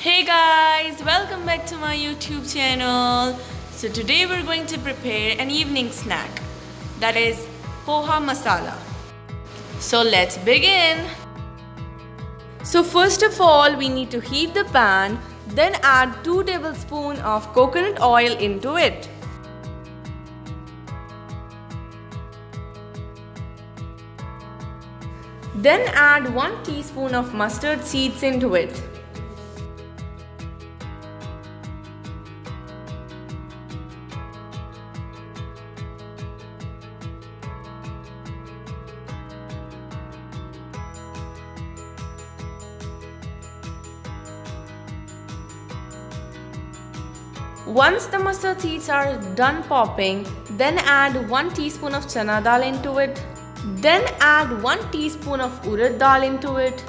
Hey guys, welcome back to my YouTube channel. So today we're going to prepare an evening snack, that is Poha Masala. So let's begin. So first of all, we need to heat the pan, then add 2 tablespoons of coconut oil into it. Then add 1 teaspoon of mustard seeds into it. Once the mustard seeds are done popping, then add 1 teaspoon of chana dal into it. Then add 1 teaspoon of urad dal into it.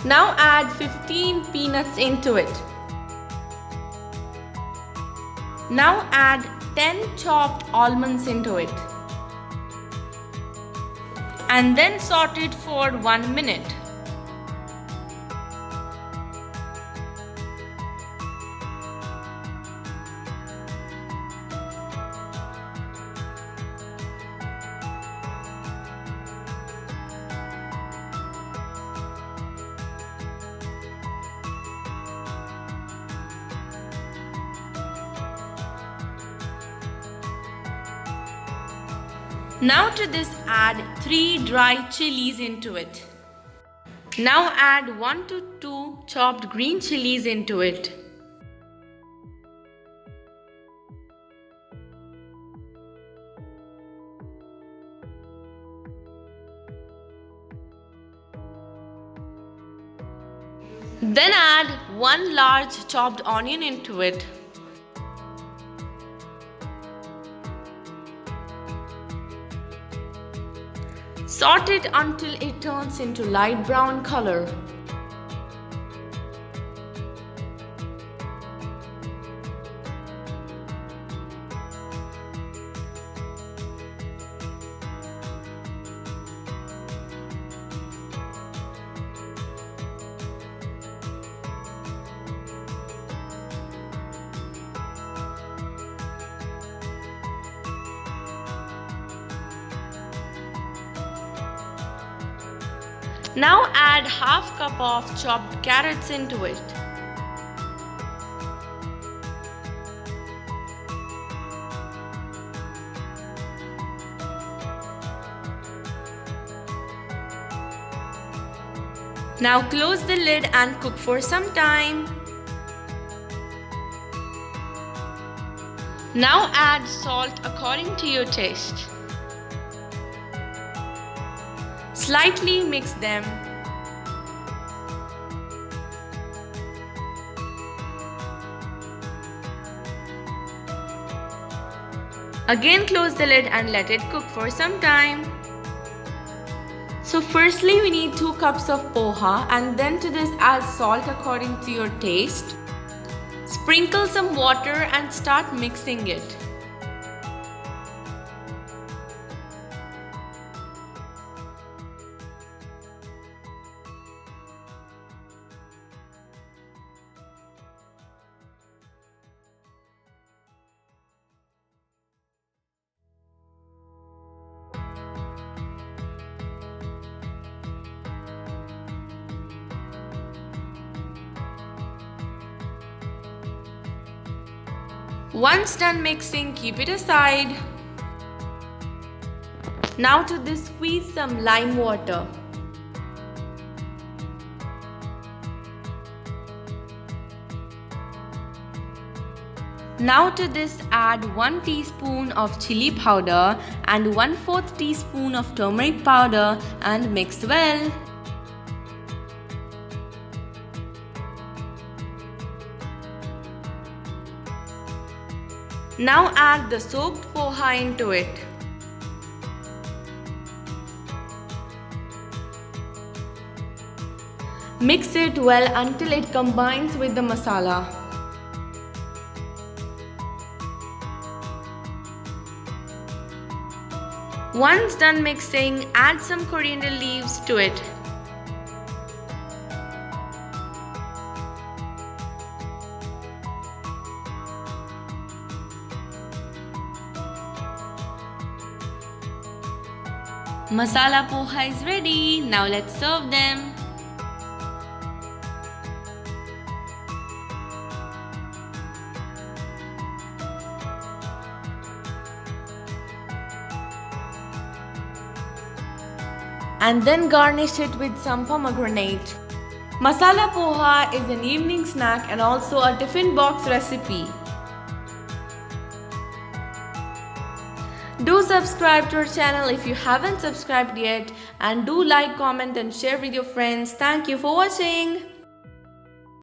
Now add 15 peanuts into it. Now add 10 chopped almonds into it. And then saute it for 1 minute. Now to this add 3 dry chilies into it. Now add 1 to 2 chopped green chilies into it. Then add 1 large chopped onion into it. Saute it until it turns into light brown color. Now add half cup of chopped carrots into it. Now close the lid and cook for some time. Now add salt according to your taste. Slightly mix them. Again close the lid and let it cook for some time. So firstly we need 2 cups of poha, and then to this add salt according to your taste. Sprinkle some water and start mixing it. Once done mixing, keep it aside. Now to this squeeze some lime water. Now to this add 1 teaspoon of chili powder and 1/4 teaspoon of turmeric powder and mix well. Now add the soaked poha into it. Mix it well until it combines with the masala. Once done mixing, add some coriander leaves to it. Masala poha is ready. Now let's serve them. And then garnish it with some pomegranate. Masala poha is an evening snack and also a tiffin box recipe. Do subscribe to our channel if you haven't subscribed yet, and do like, comment and share with your friends. Thank you for watching.